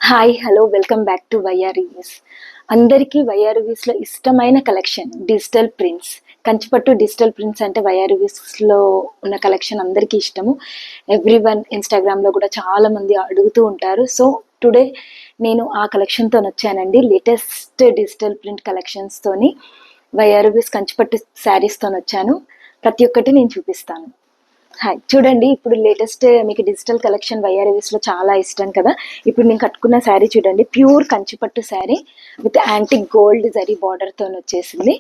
Hi hello welcome back to YR reviews. అందరికీ YR రివ్యూస్లో ఇష్టమైన కలెక్షన్ డిజిటల్ ప్రింట్స్. కంచిపట్టు డిజిటల్ ప్రింట్స్ అంటే వైఆర్ రివ్యూస్లో ఉన్న కలెక్షన్ అందరికీ ఇష్టము. ఎవ్రీవన్ ఇన్స్టాగ్రామ్లో కూడా చాలా మంది అడుగుతూ ఉంటారు. సో టుడే నేను ఆ కలెక్షన్తో వచ్చానండి. లేటెస్ట్ డిజిటల్ ప్రింట్ కలెక్షన్స్తోని వైఆర్ రివ్యూస్ కంచిపట్టు శారీస్తో వచ్చాను. ప్రతి ఒక్కటి నేను చూపిస్తాను. హాయ్, చూడండి, ఇప్పుడు లేటెస్ట్ మీకు డిజిటల్ కలెక్షన్ వైఆర్ఎస్ లో చాలా ఇష్టం కదా. ఇప్పుడు నేను కట్టుకున్న శారీ చూడండి, pure Kanchipattu sari with antique gold zari border తో వచ్చేసింది.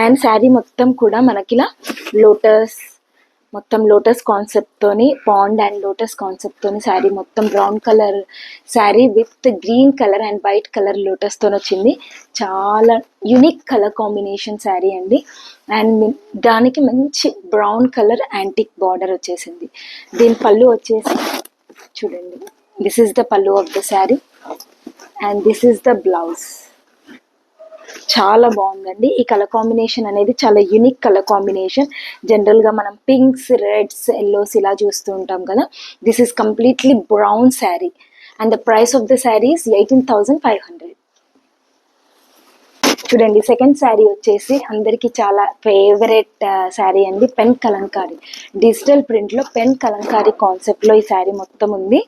అండ్ శారీ మొత్తం కూడా మనకి ఇలా లోటస్ కాన్సెప్ట్ తోని, పాండ్ అండ్ లోటస్ కాన్సెప్ట్ తోని శారీ మొత్తం brown colour sari with green colour and white colour lotus తో వచ్చింది. చాలా యునిక్ కలర్ కాంబినేషన్ శారీ అండి. అండ్ దానికి మంచి బ్రౌన్ కలర్ యాంటిక్ బార్డర్ వచ్చేసింది. దీని పళ్ళు వచ్చేసి చూడండి, this is the pallu of the saree and this is the blouse. చాలా బాగుందండి. ఈ కలర్ కాంబినేషన్ అనేది చాలా యునిక్ కలర్ కాంబినేషన్. జనరల్గా మనం పింక్స్, రెడ్స్, ఎల్లోస్ ఇలా చూస్తూ ఉంటాం కదా. This is completely brown sari and the price of the sari is 18,500. చూడండి, సెకండ్ శారీ వచ్చేసి అందరికీ చాలా ఫేవరెట్ శారీ అండి, పెన్ కలంకారీ. డిజిటల్ ప్రింట్లో పెన్ కలంకారీ కాన్సెప్ట్లో ఈ శారీ మొత్తం ఉంది.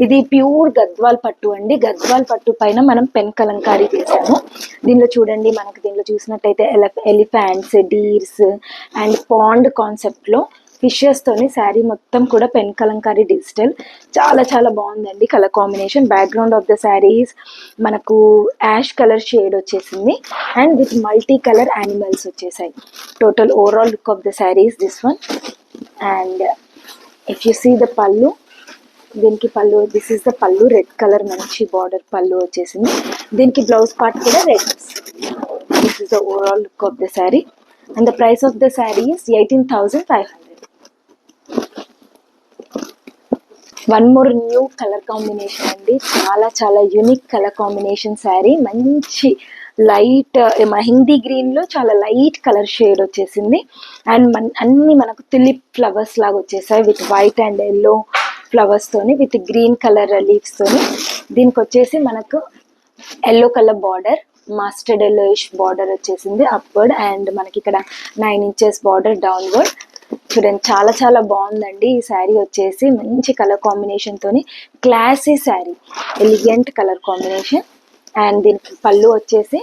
ఇది ప్యూర్ గద్వాల్ పట్టు అండి. గద్వాల్ పట్టు పైన మనం పెన్ కలంకారీ చేసాము. దీనిలో చూడండి, మనకు దీనిలో చూసినట్టయితే ఎలిఫెంట్స్, డీర్స్ అండ్ పాండ్ కాన్సెప్ట్లో ఫిషెస్ తోని శారీ మొత్తం కూడా పెన్ కలంకారీ డిజిటల్. చాలా చాలా బాగుందండి colour combination. Background of the sarees మనకు యాష్ కలర్ షేడ్ వచ్చేసింది and with multi colour animals వచ్చేసాయి. Total overall look of the sarees this one. And if you see the pallu, దీనికి pallu, this is the pallu, red colour మంచి border pallu వచ్చేసింది. దీనికి blouse part కూడా red. This is the overall look of the saree and the price of the saree is 18,500. One more new colour combination అండి. చాలా చాలా unique colour combination sari. మంచి light mehndi గ్రీన్లో చాలా లైట్ కలర్ షేడ్ వచ్చేసింది. అండ్ అన్ని మనకు తులిప్ ఫ్లవర్స్ లాగా వచ్చేసాయి with white and yellow flowers తోని, విత్ గ్రీన్ కలర్ లీవ్స్ తోని. దీనికి వచ్చేసి మనకు yellow colour border, mustard yellowish border వచ్చేసింది అప్వర్డ్. అండ్ మనకి ఇక్కడ 9 inches బార్డర్ డౌన్వర్డ్. చూడండి, చాలా చాలా బాగుందండి ఈ శారీ వచ్చేసి. మంచి కలర్ కాంబినేషన్ తోని classy sari, elegant colour combination. And దీనికి పళ్ళు వచ్చేసి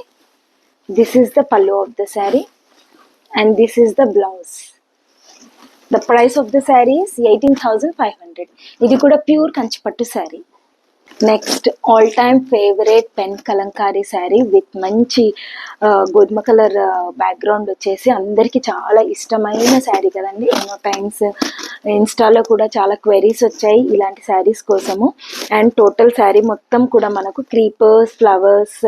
this is the pallu of the saree and this is the blouse. The price of the sari is 18,500. ఇది కూడా pure Kanchipattu sari. Next all time favourite pen Kalamkari sari with మంచి గోధుమ కలర్ బ్యాక్గ్రౌండ్ వచ్చేసి అందరికీ చాలా ఇష్టమైన శారీ కదండి. ఎన్నో టైమ్స్ ఇన్స్టాలో కూడా చాలా క్వెరీస్ వచ్చాయి ఇలాంటి శారీస్ కోసము. అండ్ టోటల్ శారీ మొత్తం కూడా మనకు క్రీపర్స్, ఫ్లవర్స్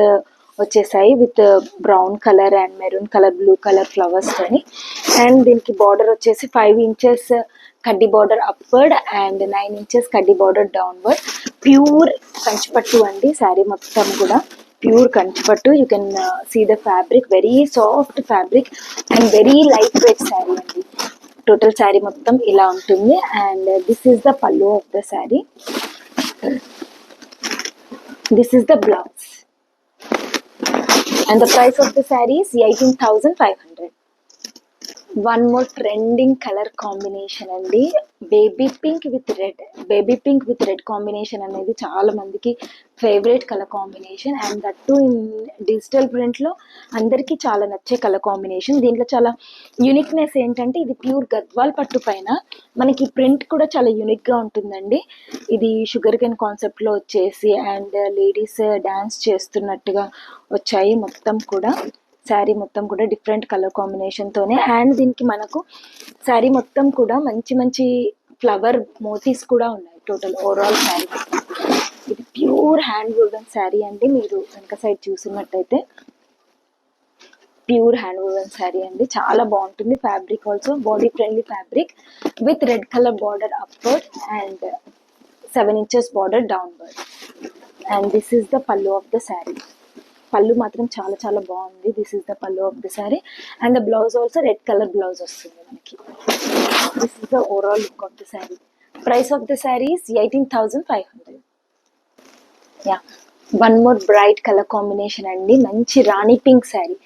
వచ్చేసాయి with brown colour and maroon colour, blue colour flowers అని. అండ్ దీనికి బార్డర్ వచ్చేసి 5 inches కడ్డీ బార్డర్ అప్వర్డ్ అండ్ 9 inches కడ్డీ బార్డర్ డౌన్వర్డ్. ప్యూర్ కంచిపట్టు అండి శారీ మొత్తం కూడా ప్యూర్ కంచిపట్టు. You can see the fabric, very soft fabric and very light weight sari అండి. టోటల్ శారీ మొత్తం ఇలా ఉంటుంది. And this is the pallu of the sari, this is the blouse and the price of the saree is 18,500. One more trending colour combination అండి, baby pink with red. Baby pink with red combination అనేది చాలా మందికి favourite colour combination. And that in digital ప్రింట్లో అందరికీ చాలా నచ్చే colour combination. దీంట్లో చాలా యూనిక్నెస్ ఏంటంటే ఇది ప్యూర్ గద్వాల్ పట్టు పైన మనకి ప్రింట్ కూడా చాలా యూనిక్గా ఉంటుందండి. ఇది షుగర్ కేన్ కాన్సెప్ట్లో వచ్చేసి అండ్ లేడీస్ డ్యాన్స్ చేస్తున్నట్టుగా వచ్చాయి మొత్తం కూడా. శారీ మొత్తం కూడా డిఫరెంట్ కలర్ కాంబినేషన్తోనే. అండ్ దీనికి మనకు శారీ మొత్తం కూడా మంచి మంచి ఫ్లవర్ మోతీస్ కూడా ఉన్నాయి. టోటల్ ఓవరాల్ శారీ ఇది ప్యూర్ హ్యాండ్ వూవెన్ శారీ అండి. మీరు వెనక సైడ్ చూసినట్టయితే ప్యూర్ హ్యాండ్ వూవెన్ శారీ అండి. చాలా బాగుంటుంది. Fabric also body friendly fabric with red colour border upward and 7 inches border downward. And this is the pallu of the sari. పళ్ళు మాత్రం చాలా చాలా బాగుంది. This is the pallu of the saree and the blouse also red colour blouse వస్తుంది మనకి. This is the overall look of the sari. Price of the sari is 18,500. Yeah, one more bright colour combination అండి, మంచి రాణి pink sari.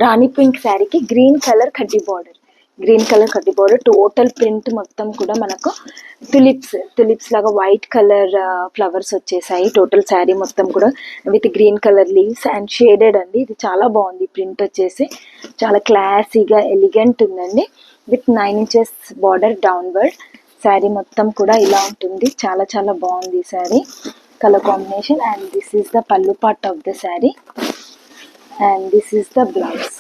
రాణి pink శారీకి green colour కడ్డీ border, green colour కడ్డీ border. Total print మొత్తం కూడా మనకు తులిప్స్ లాగా వైట్ కలర్ ఫ్లవర్స్ వచ్చేసాయి. టోటల్ శారీ మొత్తం కూడా with green colour leaves and shaded అండి. ఇది చాలా బాగుంది, ప్రింట్ వచ్చేసి చాలా క్లాసీగా ఎలిగెంట్ ఉందండి. With 9 inches border downward. Saree మొత్తం కూడా ఇలా ఉంటుంది, చాలా చాలా బాగుంది saree colour combination. And this is the pallu part of the saree and this is the blouse.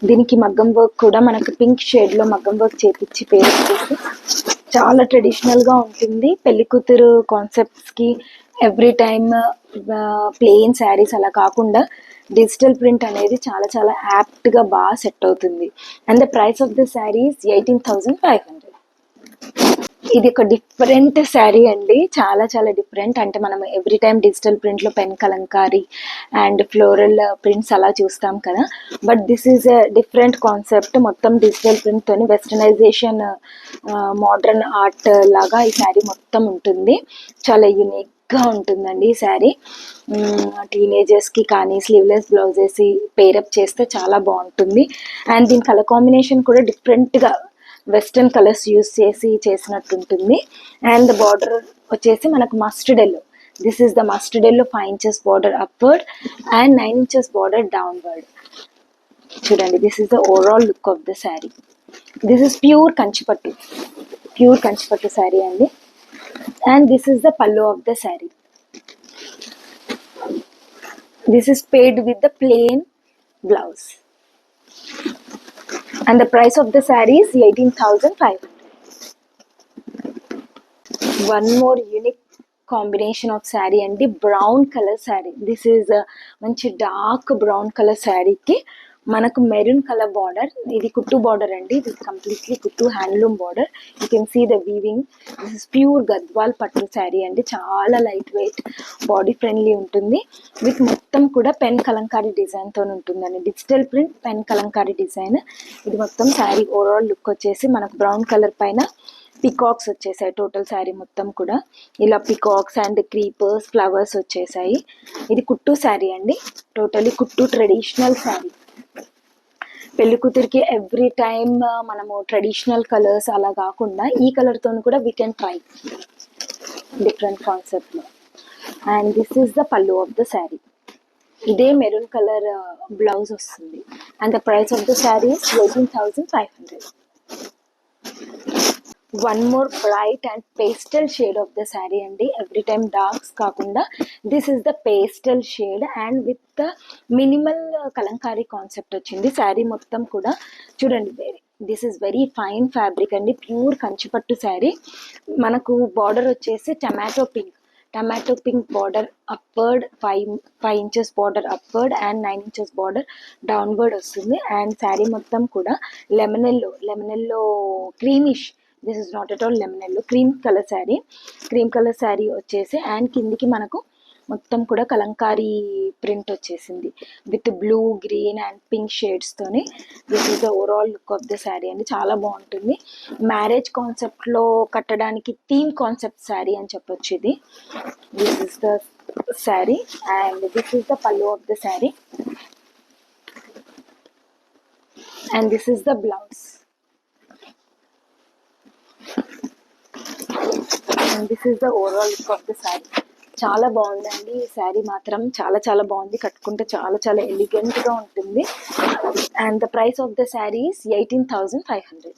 దీనికి మగ్గం వర్క్ కూడా మనకు పింక్ షేడ్ లో మగ్గం వర్క్ చేపించి పేరు చేసి చాలా ట్రెడిషనల్ గా ఉంటుంది. పెళ్లి కూతురు కాన్సెప్ట్స్ కి ఎవ్రీ టైమ్ ప్లెయిన్ శారీస్ అలా కాకుండా డిజిటల్ ప్రింట్ అనేది చాలా చాలా యాప్ట్ గా బాగా సెట్ అవుతుంది. And the price of the sari 18,500. ఇది ఒక డిఫరెంట్ శారీ అండి, చాలా చాలా డిఫరెంట్. అంటే మనం ఎవ్రీ టైం డిజిటల్ ప్రింట్లో pen kalamkari and floral prints అలా చూస్తాం కదా, but this is a different concept. మొత్తం డిజిటల్ ప్రింట్తో వెస్టర్నైజేషన్ మోడర్న్ ఆర్ట్ లాగా ఈ శారీ మొత్తం ఉంటుంది. చాలా యూనిక్గా ఉంటుందండి ఈ శారీ. టీనేజర్స్కి కానీ స్లీవ్లెస్ బ్లౌజ్ వేసి పేరప్ చేస్తే చాలా బాగుంటుంది. అండ్ దీని కలర్ కాంబినేషన్ కూడా డిఫరెంట్గా వెస్టర్న్ కలర్స్ యూస్ చేసి చేసినట్టుంటుంది. అండ్ బార్డర్ వచ్చేసి మనకు mustard yellow. This is the mustard yellow 5 inches border upward and 9 inches border downward. చూడండి, this is the overall look of the sari. This is pure Kanchipattu saree అండి. And this is the pallu of the sari. This is paired with the plain blouse. And the price of the saree is 18,500. One more unique combination of saree and the brown color saree. This is a manchi dark brown color saree ki మనకు maroon colour border. ఇది కుట్టు border అండి, ఇది completely కుట్టు handloom border. You can see the weaving. This is pure Gadwal పట్టు శారీ అండి, చాలా light weight, body friendly ఉంటుంది. విత్ మొత్తం కూడా పెన్ కలంకారీ డిజైన్తో ఉంటుందండి, digital print pen Kalamkari design. ఇది మొత్తం శారీ ఓవరాల్ లుక్ వచ్చేసి మనకు బ్రౌన్ కలర్ పైన పికాక్స్ వచ్చేసాయి. టోటల్ శారీ మొత్తం కూడా ఇలా పికాక్స్ అండ్ క్రీపర్స్ ఫ్లవర్స్ వచ్చేసాయి. ఇది కుట్టు శారీ అండి, టోటలీ కుట్టు ట్రెడిషనల్ శారీ. పెళ్లి కూతురికి ఎవ్రీ టైమ్ మనము ట్రెడిషనల్ కలర్స్ అలా కాకుండా ఈ కలర్తో కూడా వీ కెన్ ట్రై డిఫరెంట్ కాన్సెప్ట్లో. And this is the pallu of the sari. ఇదే మెరూన్ కలర్ బ్లౌజ్ వస్తుంది. And the price of the saree is 18,500. One more bright and pastel shade of the saree అండి. Every time darks కాకుండా this is the pastel shade and with the minimal Kalamkari concept వచ్చింది. శారీ మొత్తం కూడా చూడండి, this is very fine fabric అండి, pure Kanchipattu saree. మనకు border వచ్చేసి tomato pink border upward 5 inches border upward and 9 inches border downward వస్తుంది. And saree మొత్తం కూడా lemon yellow creamish, this is not at all lemon yellow, cream colour saree వచ్చేసి and కిందికి మనకు మొత్తం కూడా కలంకారీ ప్రింట్ వచ్చేసింది with blue green and pink షేడ్స్తోని. This is the overall look of the saree అండి, చాలా బాగుంటుంది. మ్యారేజ్ కాన్సెప్ట్లో కట్టడానికి థీమ్ కాన్సెప్ట్ శారీ అని చెప్పొచ్చు ఇది. This is the saree and this is the pallu of the saree and this is the blouse. And this is the overall look of the saree. చాలా బాగుందండి ఈ శారీ మాత్రం, చాలా చాలా బాగుంది, కట్టుకుంటే చాలా చాలా ఎలిగెంట్గా ఉంటుంది. And the price of the sari is 18,500.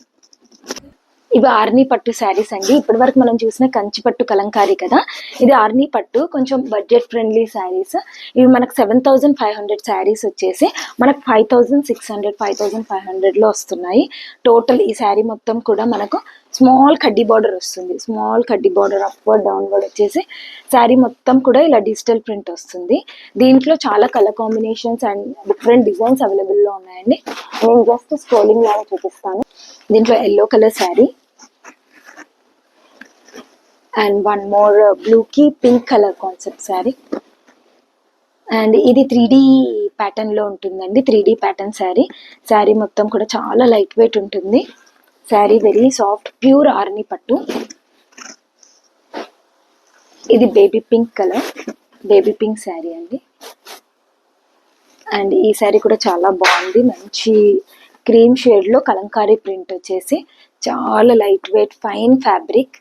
ఇవి ఆర్నీ పట్టు శారీస్ అండి. ఇప్పటి వరకు మనం చూసిన కంచి పట్టు కలంకారీ కదా, ఇది ఆర్నీ పట్టు, కొంచెం బడ్జెట్ ఫ్రెండ్లీ శారీస్. ఇవి మనకు 7,500 శారీస్ వచ్చేసి మనకు 5,600 5,500లో వస్తున్నాయి. టోటల్ ఈ శారీ మొత్తం కూడా మనకు స్మాల్ కడ్డీ బార్డర్ వస్తుంది. స్మాల్ కడ్డీ బార్డర్ అప్వర్డ్ డౌన్వర్డ్ వచ్చేసి శారీ మొత్తం కూడా ఇలా డిజిటల్ ప్రింట్ వస్తుంది. దీంట్లో చాలా colour combinations and different designs అవైలబుల్లో ఉన్నాయండి. నేను జస్ట్ స్క్రోలింగ్ లాగా చూపిస్తాను. దీంట్లో yellow colour saree and one more బ్లూకి pink colour concept saree. And ఇది 3D ప్యాటర్న్లో ఉంటుందండి, 3D ప్యాటర్న్ శారీ. శారీ మొత్తం కూడా చాలా లైట్ వెయిట్ ఉంటుంది. శారీ వెరీ సాఫ్ట్, ప్యూర్ ఆర్నీ పట్టు. ఇది baby pink colour baby pink sari అండి. అండ్ ఈ శారీ కూడా చాలా బాగుంది, మంచి క్రీమ్ షేడ్లో కలంకారీ ప్రింట్ వచ్చేసి చాలా light wait fine fabric.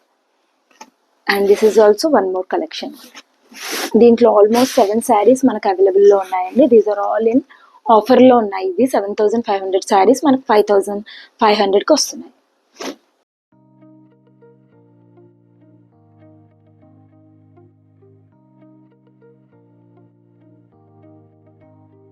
And this is also one more collection. దీంట్లో ఆల్మోస్ట్ 7 శారీస్ మనకు అవైలబుల్లో ఉన్నాయండి. దీస్ ఆర్ ఆల్ ఇన్ ఆఫర్లో ఉన్నాయి. ఇవి 7,500 శారీస్ మనకు 5,500కి వస్తున్నాయి.